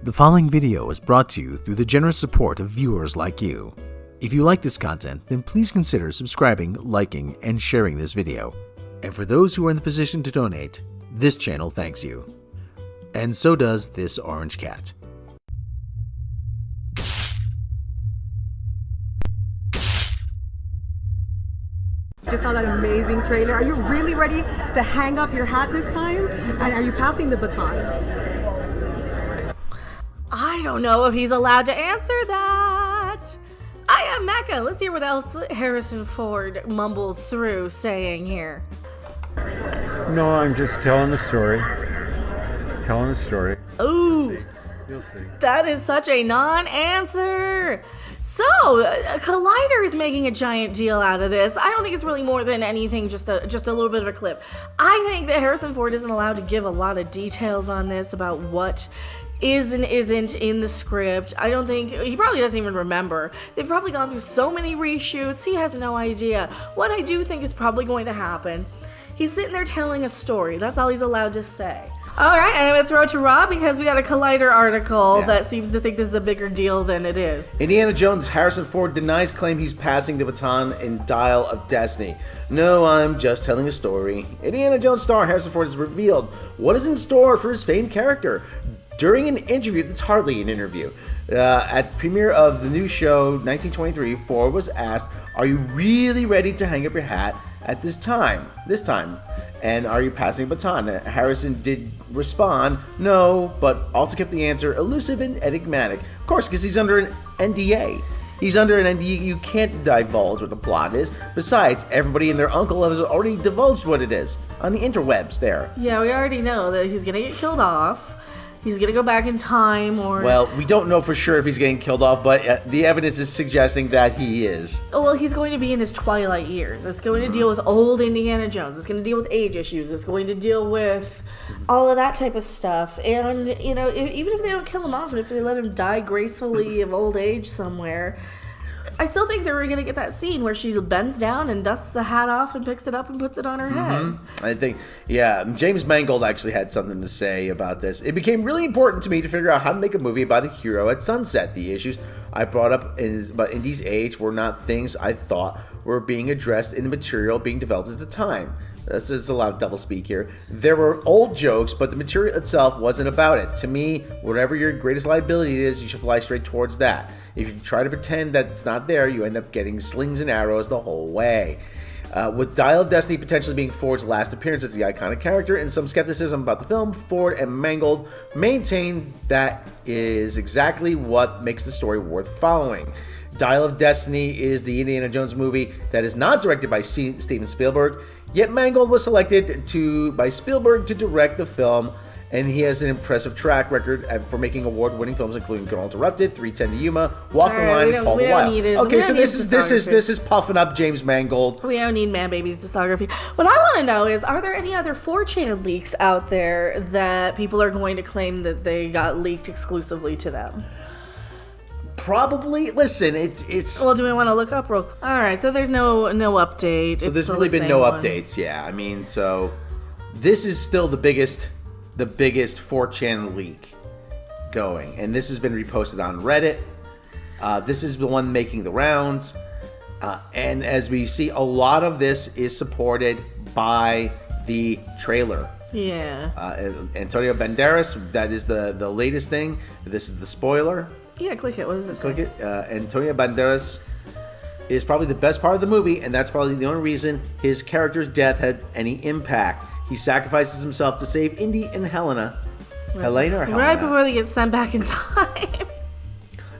The following video is brought to you through the generous support of viewers like you. If you like this content, then please consider subscribing, liking, and sharing this video. And for those who are in the position to donate, this channel thanks you. And so does this orange cat. Just saw that amazing trailer. Are you really ready to hang up your hat this time? And are you passing the baton? I don't know if he's allowed to answer that. I am Mecca. Let's hear what else Harrison Ford mumbles through saying here. No, I'm just telling a story. Ooh. You'll see. That is such a non-answer. So, Collider is making a giant deal out of this. I don't think it's really more than anything, just a little bit of a clip. I think that Harrison Ford isn't allowed to give a lot of details on this about what is and isn't in the script. I don't think, he probably doesn't even remember. They've probably gone through so many reshoots, he has no idea. What I do think is probably going to happen, he's sitting there telling a story. That's all he's allowed to say. All right, and I'm going to throw it to Rob because we got a Collider article that seems to think this is a bigger deal than it is. Indiana Jones, Harrison Ford denies claim he's passing the baton in Dial of Destiny. No, I'm just telling a story. Indiana Jones star Harrison Ford has revealed what is in store for his famed character. During an interview, that's hardly an interview, at premiere of the new show 1923, Ford was asked, "Are you really ready to hang up your hat at this time? And are you passing a baton?" Harrison did respond, no, but also kept the answer elusive and enigmatic. Of course, because he's under an NDA. He's under an NDA, you can't divulge what the plot is. Besides, everybody and their uncle has already divulged what it is on the interwebs there. Yeah, we already know that he's going to get killed off. He's going to go back in time or... Well, we don't know for sure if he's getting killed off, but the evidence is suggesting that he is. Well, he's going to be in his twilight years. It's going to deal with old Indiana Jones. It's going to deal with age issues. It's going to deal with all of that type of stuff. And, you know, even if they don't kill him off and if they let him die gracefully of old age somewhere... I still think that we're going to get that scene where she bends down and dusts the hat off and picks it up and puts it on her head. I think, James Mangold actually had something to say about this. It became really important to me to figure out how to make a movie about a hero at sunset. The issues I brought up about Indy's age were not things I thought were being addressed in the material being developed at the time. There's a lot of doublespeak here. There were old jokes, but the material itself wasn't about it. To me, whatever your greatest liability is, you should fly straight towards that. If you try to pretend that it's not there, you end up getting slings and arrows the whole way. With Dial of Destiny potentially being Ford's last appearance as the iconic character and some skepticism about the film, Ford and Mangold maintain that is exactly what makes the story worth following. Dial of Destiny is the Indiana Jones movie that is not directed by Steven Spielberg, yet Mangold was selected by Spielberg to direct the film, and he has an impressive track record for making award-winning films, including Girl Interrupted, 3:10 to Yuma, Walk the Line, and Call the Wild. Okay, so this is puffing up James Mangold. We don't need Man Baby's discography. What I want to know is, are there any other 4chan leaks out there that people are going to claim that they got leaked exclusively to them? Probably. Listen, it's. Well, do we want to look up real? All right, so there's no update. So there's really been no updates. Yeah, I mean, so this is still the biggest 4chan leak going, and this has been reposted on Reddit. This is the one making the rounds, and as we see, a lot of this is supported by the trailer. Yeah. Antonio Banderas. That is the latest thing. This is the spoiler. Yeah, click it. What does it say? Click it. Antonio Banderas is probably the best part of the movie, and that's probably the only reason his character's death had any impact. He sacrifices himself to save Indy and Helena. Right. Helena or Helena? Right before they get sent back in time.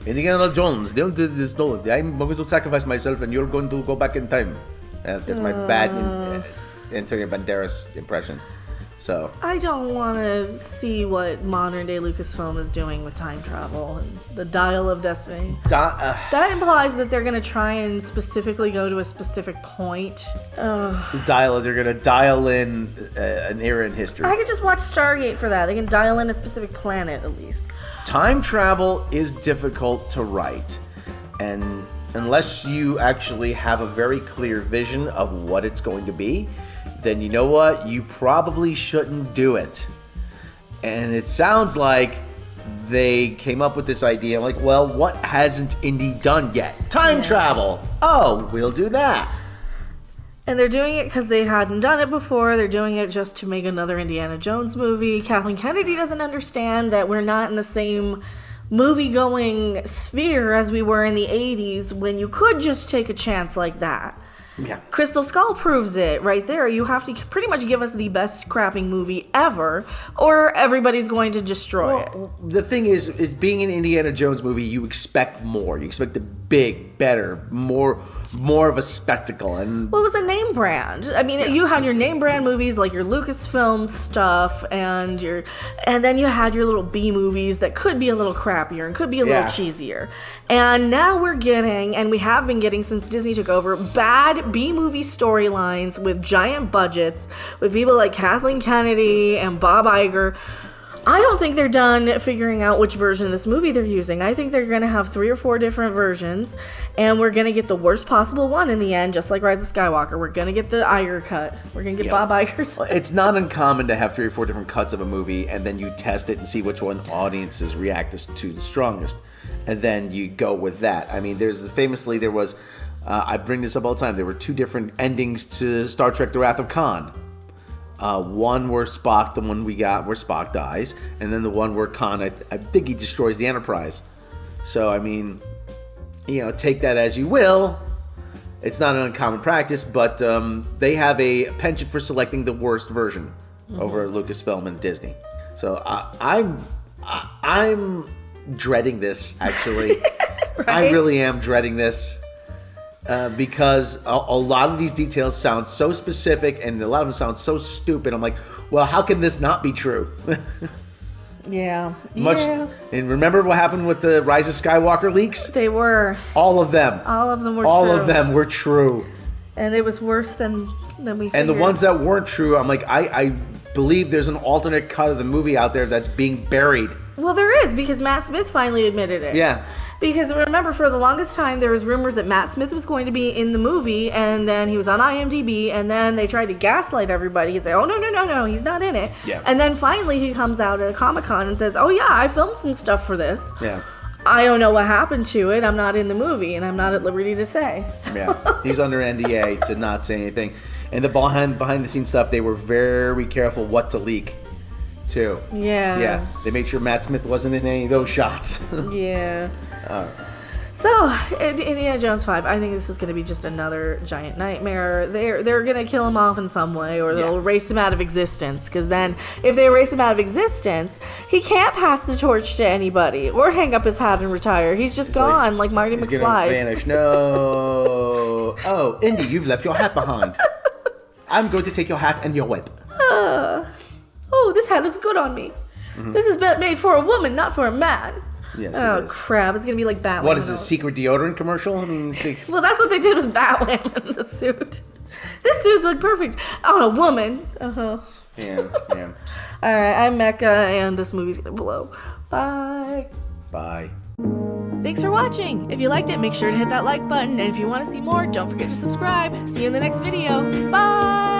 Indiana Jones, don't do this. No, I'm going to sacrifice myself, and you're going to go back in time. That's my bad Antonio Banderas impression. So I don't want to see what modern day Lucasfilm is doing with time travel and the Dial of Destiny. That implies that they're going to try and specifically go to a specific point. They're going to dial in an era in history. I could just watch Stargate for that. They can dial in a specific planet at least. Time travel is difficult to write, and unless you actually have a very clear vision of what it's going to be, then you know what? You probably shouldn't do it. And it sounds like they came up with this idea. I'm like, well, what hasn't Indy done yet? Time travel. Oh, we'll do that. And they're doing it because they hadn't done it before. They're doing it just to make another Indiana Jones movie. Kathleen Kennedy doesn't understand that we're not in the same movie-going sphere as we were in the 80s when you could just take a chance like that. Yeah. Crystal Skull proves it right there. You have to pretty much give us the best crapping movie ever, or everybody's going to destroy it. The thing is being an Indiana Jones movie, you expect more. You expect the big, better, more of a spectacle. And Well, it was a name brand. I mean, you had your name brand movies like your Lucasfilm stuff, and then you had your little B movies that could be a little crappier and could be a little cheesier. And now we're getting, and we have been getting since Disney took over, bad B movie storylines with giant budgets, with people like Kathleen Kennedy and Bob Iger. I don't think they're done figuring out which version of this movie they're using. I think they're going to have 3 or 4 different versions, and we're going to get the worst possible one in the end, just like Rise of Skywalker. We're going to get the Iger cut. We're going to get Bob Iger's. It's not uncommon to have 3 or 4 different cuts of a movie, and then you test it and see which one audiences react to the strongest, and then you go with that. I mean, there was, I bring this up all the time, there were 2 different endings to Star Trek The Wrath of Khan. One where Spock, the one we got where Spock dies, and then the one where Khan, I think he destroys the Enterprise. So, I mean, take that as you will. It's not an uncommon practice, but they have a penchant for selecting the worst version over Lucasfilm and Disney. So I'm dreading this, actually. Right? I really am dreading this. Because a lot of these details sound so specific and a lot of them sound so stupid. I'm like, well, how can this not be true? Yeah. And remember what happened with the Rise of Skywalker leaks? They were. All of them. All of them were All true. of them were true. And it was worse than we figured. And the ones that weren't true, I'm like, I believe there's an alternate cut of the movie out there that's being buried. Well, there is, because Matt Smith finally admitted it. Yeah. Because remember, for the longest time, there was rumors that Matt Smith was going to be in the movie, and then he was on IMDb, and then they tried to gaslight everybody and say, oh, no, he's not in it. Yeah. And then finally he comes out at a Comic-Con and says, oh, yeah, I filmed some stuff for this. Yeah. I don't know what happened to it. I'm not in the movie, and I'm not at liberty to say. So. Yeah. He's under NDA to not say anything. And the behind-the-scenes stuff, they were very careful what to leak, too. Yeah. Yeah. They made sure Matt Smith wasn't in any of those shots. Yeah. All right. So, Indiana Jones 5, I think this is going to be just another giant nightmare. They're going to kill him off in some way, or they'll erase him out of existence. Because then, if they erase him out of existence, he can't pass the torch to anybody, or hang up his hat and retire. He's just gone, like Marty He's McFly. gonna vanish. No. Oh, Indy, you've left your hat behind. I'm going to take your hat and your whip. Oh, this hat looks good on me. Mm-hmm. This is made for a woman, not for a man. Yes, oh, crap. It's going to be like Batwoman. What is this, secret deodorant commercial? I mean, well, that's what they did with Batwoman in the suit. This suit's look perfect on a woman. Uh-huh. Yeah. All right, I'm Mecca, and this movie's going to blow. Bye. Bye. Thanks for watching. If you liked it, make sure to hit that like button. And if you want to see more, don't forget to subscribe. See you in the next video. Bye.